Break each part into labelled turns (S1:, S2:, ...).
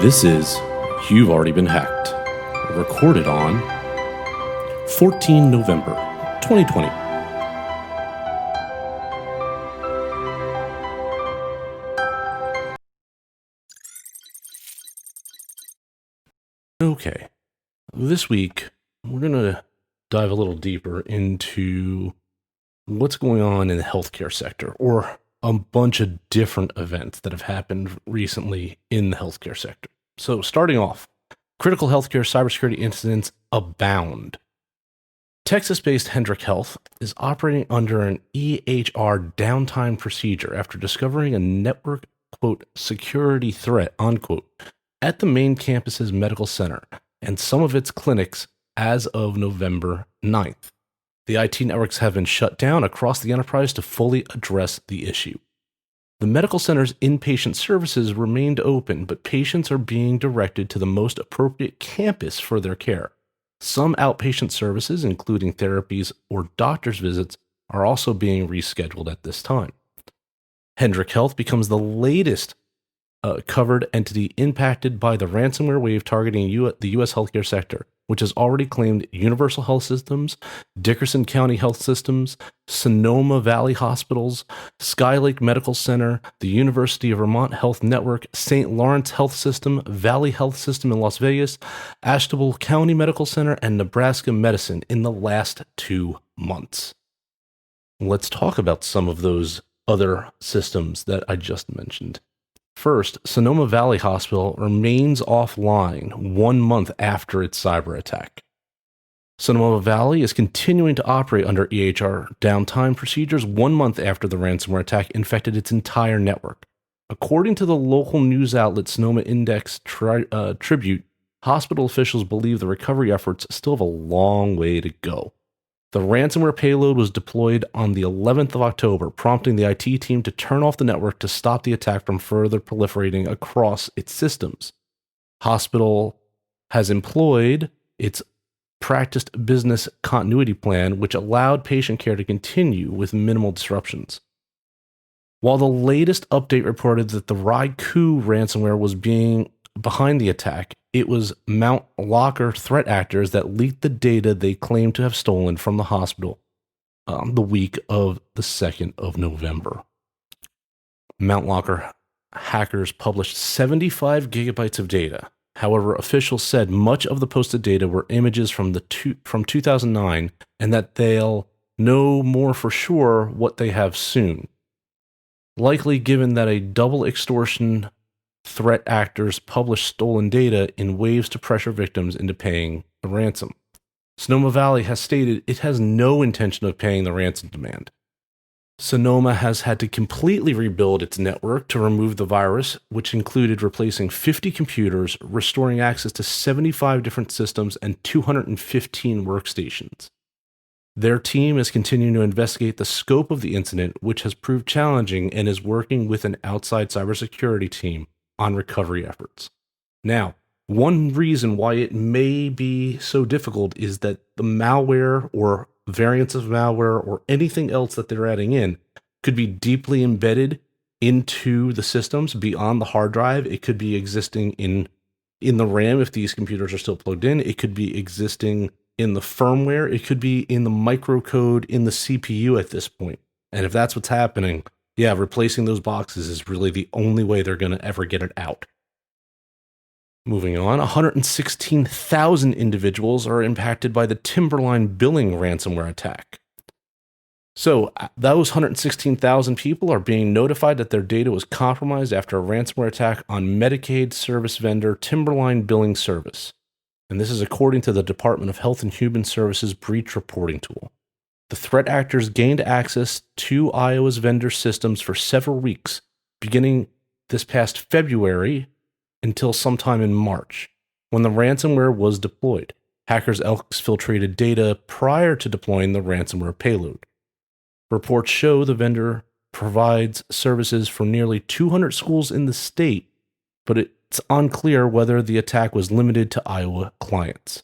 S1: This is You've Already Been Hacked, recorded on 14 November 2020. Okay, this week we're going to dive a little deeper into what's going on in the healthcare sector, or a bunch of different events that have happened recently in the healthcare sector. So starting off, critical healthcare cybersecurity incidents abound. Texas-based Hendrick Health is operating under an EHR downtime procedure after discovering a network, quote, security threat, unquote, at the main campus's medical center and some of its clinics as of November 9th. The IT networks have been shut down across the enterprise to fully address the issue. The medical center's inpatient services remained open, but patients are being directed to the most appropriate campus for their care. Some outpatient services, including therapies or doctor's visits, are also being rescheduled at this time. Hendrick Health becomes the latest covered entity impacted by the ransomware wave targeting the U.S. healthcare sector, which has already claimed Universal Health Systems, Dickerson County Health Systems, Sonoma Valley Hospitals, Skylake Medical Center, the University of Vermont Health Network, St. Lawrence Health System, Valley Health System in Las Vegas, Ashtabula County Medical Center, and Nebraska Medicine in the last 2 months. Let's talk about some of those other systems that I just mentioned. First, Sonoma Valley Hospital remains offline 1 month after its cyber attack. Sonoma Valley is continuing to operate under EHR downtime procedures 1 month after the ransomware attack infected its entire network. According to the local news outlet Sonoma Index Tribute, hospital officials believe the recovery efforts still have a long way to go. The ransomware payload was deployed on the 11th of October, prompting the IT team to turn off the network to stop the attack from further proliferating across its systems. Hospital has employed its practiced business continuity plan, which allowed patient care to continue with minimal disruptions. While the latest update reported that the Raikou ransomware was being behind the attack, it was Mount Locker threat actors that leaked the data they claimed to have stolen from the hospital the week of the 2nd of November. Mount Locker hackers published 75 gigabytes of data. However, officials said much of the posted data were images from 2009 and that they'll know more for sure what they have soon. Likely given that a double extortion threat actors publish stolen data in waves to pressure victims into paying the ransom. Sonoma Valley has stated it has no intention of paying the ransom demand. Sonoma has had to completely rebuild its network to remove the virus, which included replacing 50 computers, restoring access to 75 different systems, and 215 workstations. Their team is continuing to investigate the scope of the incident, which has proved challenging, and is working with an outside cybersecurity team on recovery efforts. Now, one reason why it may be so difficult is that the malware or variants of malware or anything else that they're adding in could be deeply embedded into the systems beyond the hard drive. It could be existing in the RAM if these computers are still plugged in. It could be existing in the firmware. It could be in the microcode in the CPU at this point. And if that's what's happening, yeah, replacing those boxes is really the only way they're going to ever get it out. Moving on, 116,000 individuals are impacted by the Timberline billing ransomware attack. So those 116,000 people are being notified that their data was compromised after a ransomware attack on Medicaid service vendor Timberline Billing Service. And this is according to the Department of Health and Human Services breach reporting tool. The threat actors gained access to Iowa's vendor systems for several weeks, beginning this past February until sometime in March, when the ransomware was deployed. Hackers exfiltrated data prior to deploying the ransomware payload. Reports show the vendor provides services for nearly 200 schools in the state, but it's unclear whether the attack was limited to Iowa clients.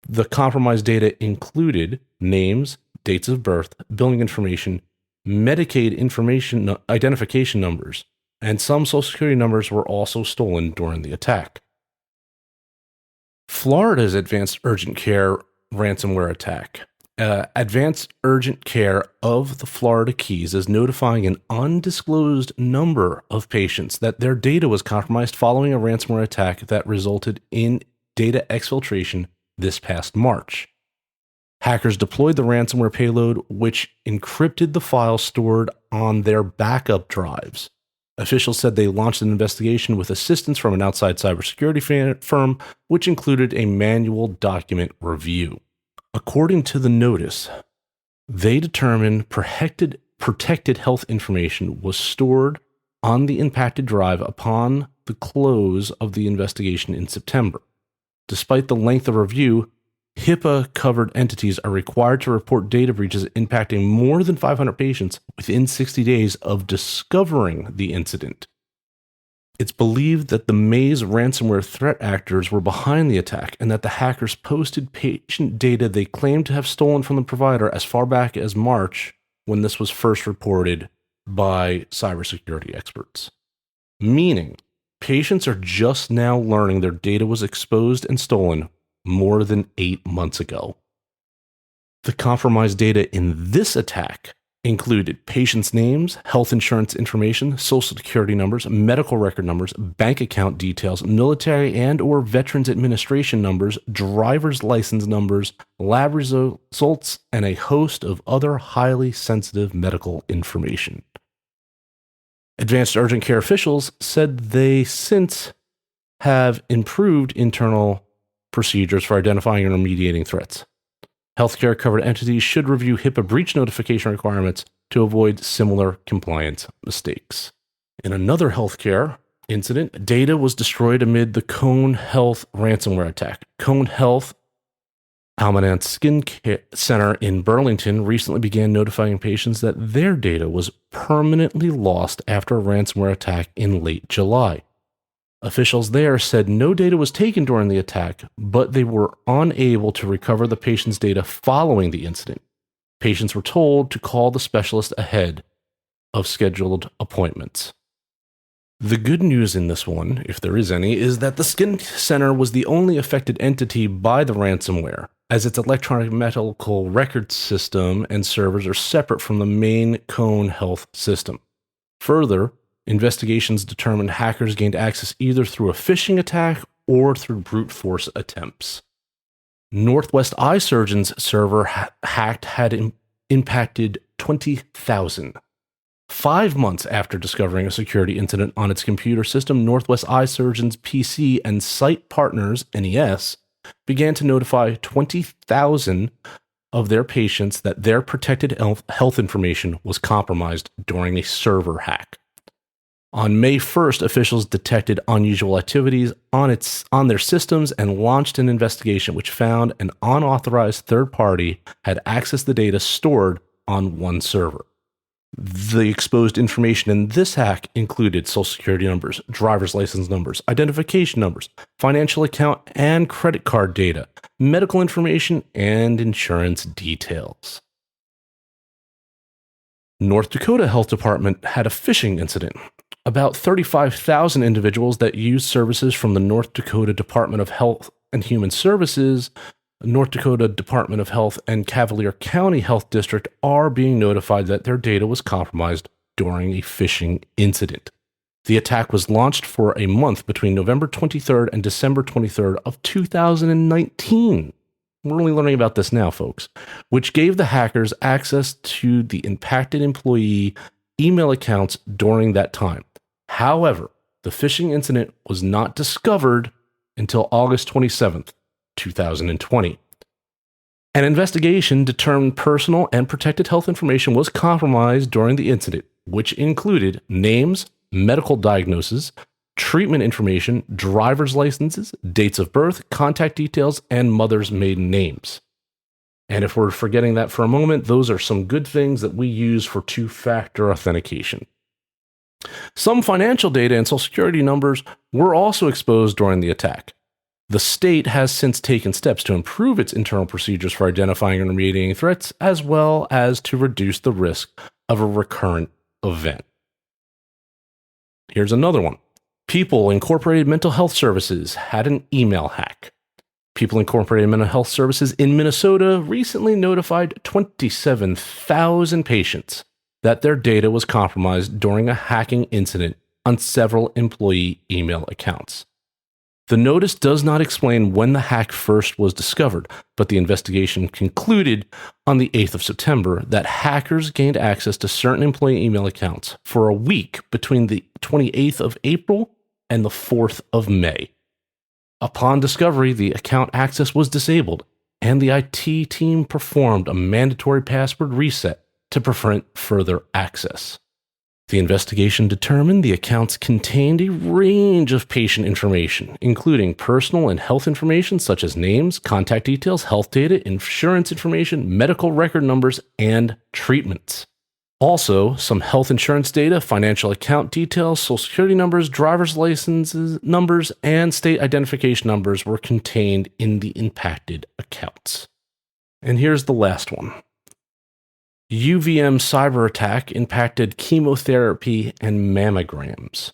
S1: The compromised data included names, dates of birth, billing information, Medicaid information identification numbers, and some Social Security numbers were also stolen during the attack. Florida's Advanced Urgent Care ransomware attack. Advanced Urgent Care of the Florida Keys is notifying an undisclosed number of patients that their data was compromised following a ransomware attack that resulted in data exfiltration this past March. Hackers deployed the ransomware payload, which encrypted the files stored on their backup drives. Officials said they launched an investigation with assistance from an outside cybersecurity firm, which included a manual document review. According to the notice, they determined protected health information was stored on the impacted drive upon the close of the investigation in September. Despite the length of review, HIPAA-covered entities are required to report data breaches impacting more than 500 patients within 60 days of discovering the incident. It's believed that the Maze ransomware threat actors were behind the attack and that the hackers posted patient data they claimed to have stolen from the provider as far back as March, when this was first reported by cybersecurity experts. Meaning, patients are just now learning their data was exposed and stolen more than 8 months ago. The compromised data in this attack included patients' names, health insurance information, social security numbers, medical record numbers, bank account details, military and or veterans administration numbers, driver's license numbers, lab results, and a host of other highly sensitive medical information. Advanced Urgent Care officials said they since have improved internal procedures for identifying and remediating threats. Healthcare covered entities should review HIPAA breach notification requirements to avoid similar compliance mistakes. In another healthcare incident, data was destroyed amid the Cone Health ransomware attack. Cone Health Almanance Skin Center in Burlington recently began notifying patients that their data was permanently lost after a ransomware attack in late July. Officials there said no data was taken during the attack, but they were unable to recover the patient's data following the incident. Patients were told to call the specialist ahead of scheduled appointments. The good news in this one, if there is any, is that the Skin Center was the only affected entity by the ransomware, as its electronic medical record system and servers are separate from the main Cone Health system. Further, investigations determined hackers gained access either through a phishing attack or through brute force attempts. Northwest Eye Surgeon's server hacked had impacted 20,000. 5 months after discovering a security incident on its computer system, Northwest Eye Surgeon's PC and site partners, NES, began to notify 20,000 of their patients that their protected health information was compromised during a server hack. On May 1st, officials detected unusual activities on their systems and launched an investigation which found an unauthorized third party had accessed the data stored on one server. The exposed information in this hack included social security numbers, driver's license numbers, identification numbers, financial account and credit card data, medical information, and insurance details. North Dakota Health Department had a phishing incident. About 35,000 individuals that use services from the North Dakota Department of Health and Human Services, North Dakota Department of Health, and Cavalier County Health District are being notified that their data was compromised during a phishing incident. The attack was launched for a month between November 23rd and December 23rd of 2019. We're only learning about this now, folks, which gave the hackers access to the impacted employee email accounts during that time. However, the phishing incident was not discovered until August 27th, 2020. An investigation determined personal and protected health information was compromised during the incident, which included names, medical diagnoses, treatment information, driver's licenses, dates of birth, contact details, and mother's maiden names. And if we're forgetting that for a moment, those are some good things that we use for two-factor authentication. Some financial data and social security numbers were also exposed during the attack. The state has since taken steps to improve its internal procedures for identifying and remediating threats, as well as to reduce the risk of a recurrent event. Here's another one. People Incorporated Mental Health Services had an email hack. People Incorporated Mental Health Services in Minnesota recently notified 27,000 patients that their data was compromised during a hacking incident on several employee email accounts. The notice does not explain when the hack first was discovered, but the investigation concluded on the 8th of September that hackers gained access to certain employee email accounts for a week between the 28th of April and the 4th of May. Upon discovery, the account access was disabled, and the IT team performed a mandatory password reset to prevent further access. The investigation determined the accounts contained a range of patient information, including personal and health information such as names, contact details, health data, insurance information, medical record numbers, and treatments. Also, some health insurance data, financial account details, social security numbers, driver's licenses numbers, and state identification numbers were contained in the impacted accounts. And here's the last one. UVM cyberattack impacted chemotherapy and mammograms.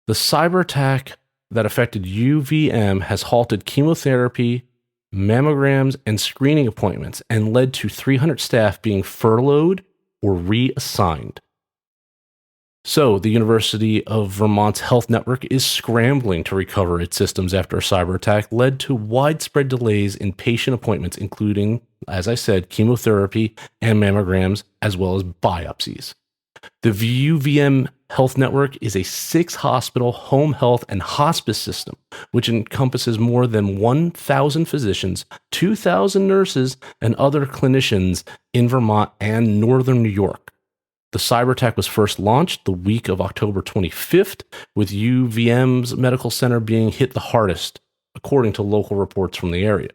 S1: The cyberattack that affected UVM has halted chemotherapy, mammograms, and screening appointments and led to 300 staff being furloughed or reassigned. So, the University of Vermont's health network is scrambling to recover its systems after a cyber attack led to widespread delays in patient appointments, including, as I said, chemotherapy and mammograms, as well as biopsies. The UVM health network is a 6-hospital home health and hospice system, which encompasses more than 1,000 physicians, 2,000 nurses, and other clinicians in Vermont and northern New York. The cyber attack was first launched the week of October 25th, with UVM's medical center being hit the hardest, according to local reports from the area.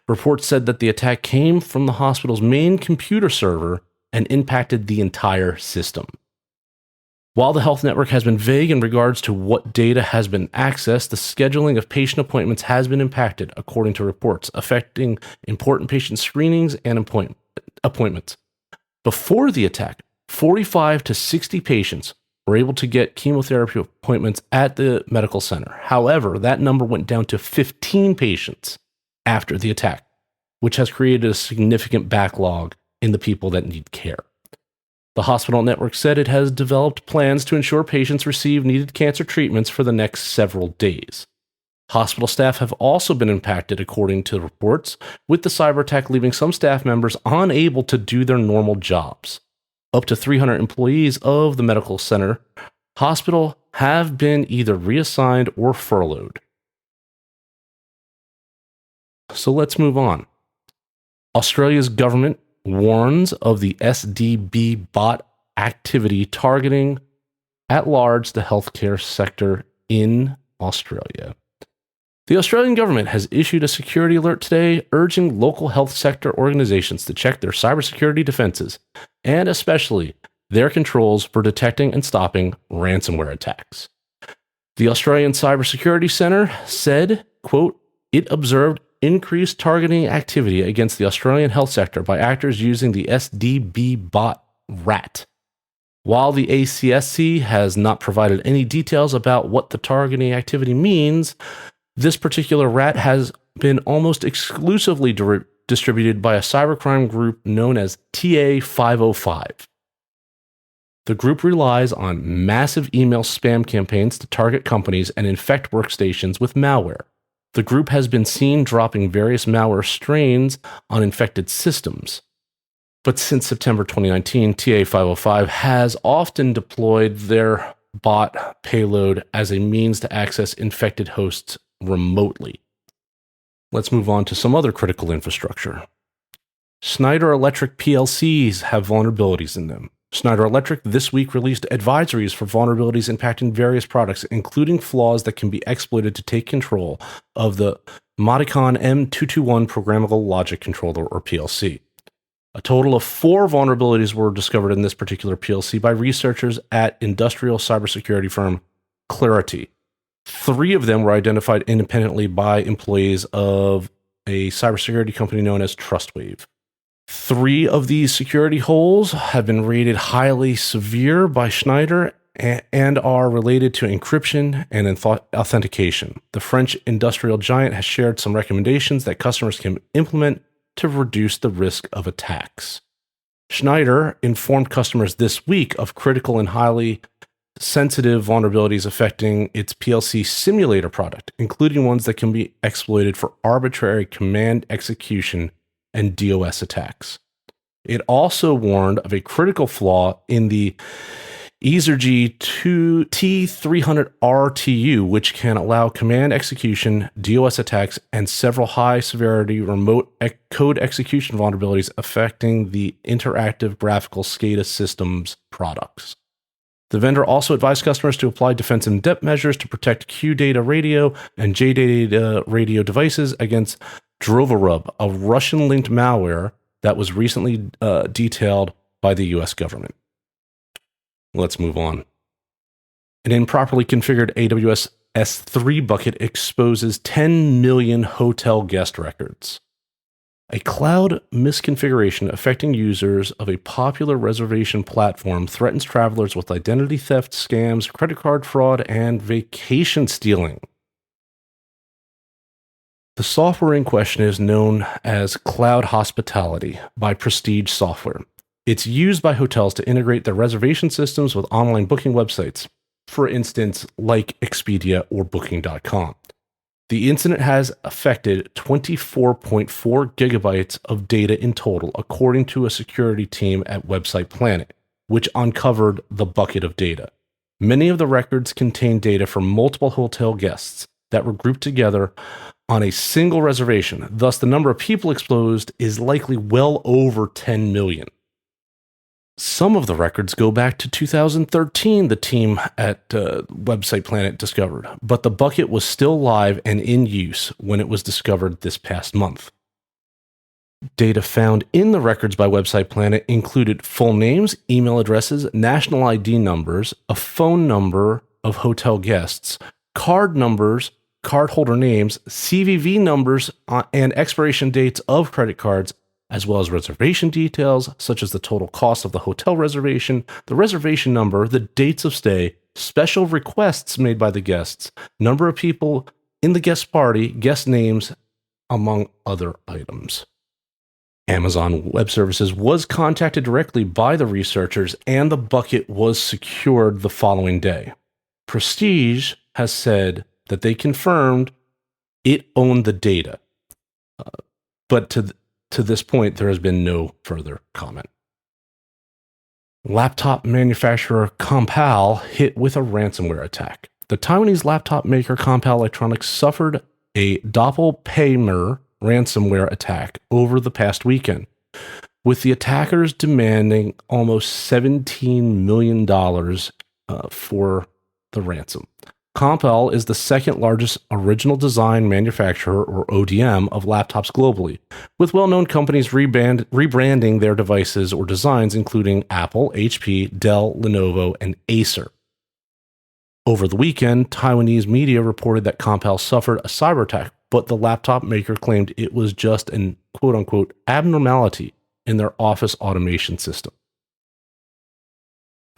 S1: Reports said that the attack came from the hospital's main computer server and impacted the entire system. While the health network has been vague in regards to what data has been accessed, the scheduling of patient appointments has been impacted, according to reports, affecting important patient screenings and appointments. Before the attack, 45 to 60 patients were able to get chemotherapy appointments at the medical center. However, that number went down to 15 patients after the attack, which has created a significant backlog in the people that need care. The hospital network said it has developed plans to ensure patients receive needed cancer treatments for the next several days. Hospital staff have also been impacted, according to reports, with the cyber attack leaving some staff members unable to do their normal jobs. Up to 300 employees of the medical center hospital have been either reassigned or furloughed. So let's move on. Australia's government warns of the SDB bot activity targeting at large the healthcare sector in Australia. The Australian government has issued a security alert today urging local health sector organizations to check their cybersecurity defenses and especially their controls for detecting and stopping ransomware attacks. The Australian Cybersecurity Centre said, quote, it observed increased targeting activity against the Australian health sector by actors using the SDB bot RAT. While the ACSC has not provided any details about what the targeting activity means, this particular RAT has been almost exclusively distributed by a cybercrime group known as TA505. The group relies on massive email spam campaigns to target companies and infect workstations with malware. The group has been seen dropping various malware strains on infected systems. But since September 2019, TA505 has often deployed their bot payload as a means to access infected hosts remotely. Let's move on to some other critical infrastructure. Schneider Electric PLCs have vulnerabilities in them. Schneider Electric this week released advisories for vulnerabilities impacting various products, including flaws that can be exploited to take control of the Modicon M221 Programmable Logic Controller, or PLC. A total of 4 vulnerabilities were discovered in this particular PLC by researchers at industrial cybersecurity firm Clarity. 3 of them were identified independently by employees of a cybersecurity company known as Trustwave. 3 of these security holes have been rated highly severe by Schneider and are related to encryption and authentication. The French industrial giant has shared some recommendations that customers can implement to reduce the risk of attacks. Schneider informed customers this week of critical and highly sensitive vulnerabilities affecting its PLC simulator product, including ones that can be exploited for arbitrary command execution and DOS attacks. It also warned of a critical flaw in the Exergy T300 RTU, which can allow command execution, DOS attacks, and several high-severity remote code execution vulnerabilities affecting the interactive graphical SCADA systems products. The vendor also advised customers to apply defense in-depth measures to protect QData radio and JData radio devices against Drovorub, a Russian-linked malware that was recently detailed by the U.S. government. Let's move on. An improperly configured AWS S3 bucket exposes 10 million hotel guest records. A cloud misconfiguration affecting users of a popular reservation platform threatens travelers with identity theft, scams, credit card fraud, and vacation stealing. The software in question is known as Cloud Hospitality by Prestige Software. It's used by hotels to integrate their reservation systems with online booking websites, for instance, like Expedia or Booking.com. The incident has affected 24.4 gigabytes of data in total, according to a security team at Website Planet, which uncovered the bucket of data. Many of the records contain data from multiple hotel guests that were grouped together on a single reservation. Thus, the number of people exposed is likely well over 10 million. Some of the records go back to 2013, the team at Website Planet discovered, but the bucket was still live and in use when it was discovered this past month. Data found in the records by Website Planet included full names, email addresses, national ID numbers, a phone number of hotel guests, card numbers, cardholder names, CVV numbers, and expiration dates of credit cards, as well as reservation details, such as the total cost of the hotel reservation, the reservation number, the dates of stay, special requests made by the guests, number of people in the guest party, guest names, among other items. Amazon Web Services was contacted directly by the researchers, and the bucket was secured the following day. Prestige has said that they confirmed it owned the data, but to this point, there has been no further comment. Laptop manufacturer Compal hit with a ransomware attack. The Taiwanese laptop maker Compal Electronics suffered a doppelpaymer ransomware attack over the past weekend, with the attackers demanding almost $17 million for the ransom. Compal is the second largest original design manufacturer, or ODM, of laptops globally, with well-known companies rebranding their devices or designs, including Apple, HP, Dell, Lenovo, and Acer. Over the weekend, Taiwanese media reported that Compal suffered a cyberattack, but the laptop maker claimed it was just an quote-unquote abnormality in their office automation system.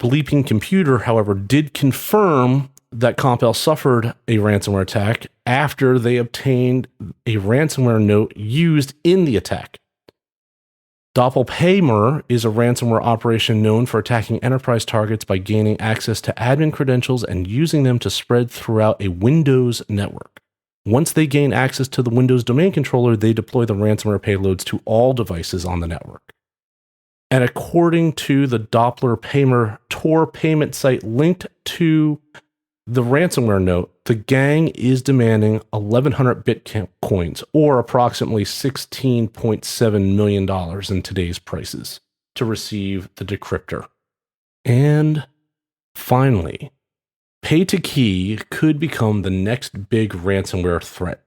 S1: Bleeping Computer, however, did confirm that Compal suffered a ransomware attack after they obtained a ransomware note used in the attack. Doppelpaymer is a ransomware operation known for attacking enterprise targets by gaining access to admin credentials and using them to spread throughout a Windows network. Once they gain access to the Windows domain controller, they deploy the ransomware payloads to all devices on the network. And according to the Doppelpaymer Tor payment site linked to the ransomware note, the gang is demanding 1,100 Bitcoins, or approximately $16.7 million in today's prices, to receive the decryptor. And finally, pay-to-key could become the next big ransomware threat.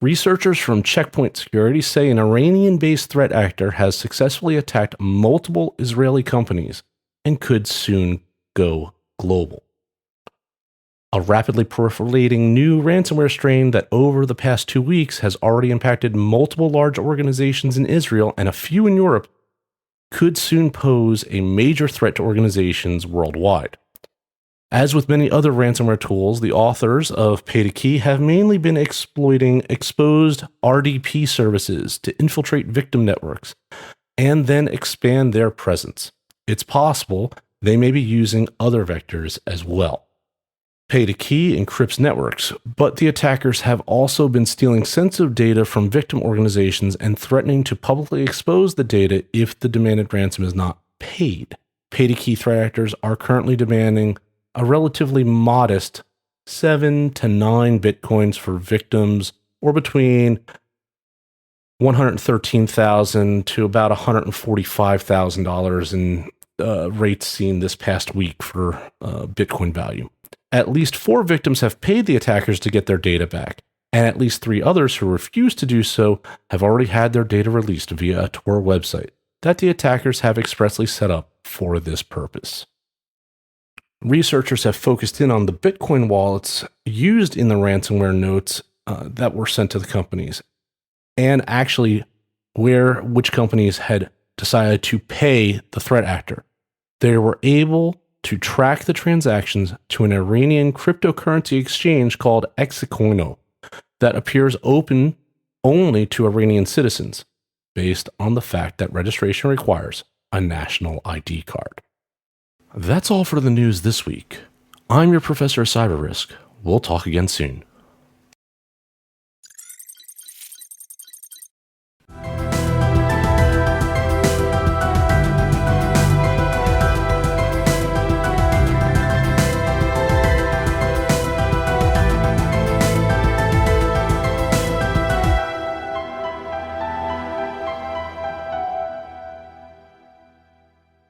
S1: Researchers from Checkpoint Security say an Iranian-based threat actor has successfully attacked multiple Israeli companies and could soon go global. A rapidly proliferating new ransomware strain that over the past 2 weeks has already impacted multiple large organizations in Israel and a few in Europe could soon pose a major threat to organizations worldwide. As with many other ransomware tools, the authors of Pay to Key have mainly been exploiting exposed RDP services to infiltrate victim networks and then expand their presence. It's possible they may be using other vectors as well. Pay to Key encrypts networks, but the attackers have also been stealing sensitive data from victim organizations and threatening to publicly expose the data if the demanded ransom is not paid. Pay to Key threat actors are currently demanding a relatively modest 7 to 9 bitcoins for victims, or between $113,000 to about $145,000 in rates seen this past week for Bitcoin value. At least 4 victims have paid the attackers to get their data back, and at least 3 others who refuse to do so have already had their data released via a Tor website that the attackers have expressly set up for this purpose. Researchers have focused in on the Bitcoin wallets used in the ransomware notes that were sent to the companies, and actually which companies had decided to pay the threat actor. They were able to track the transactions to an Iranian cryptocurrency exchange called Execoino that appears open only to Iranian citizens, based on the fact that registration requires a national ID card. That's all for the news this week. I'm your professor of cyber risk. We'll talk again soon.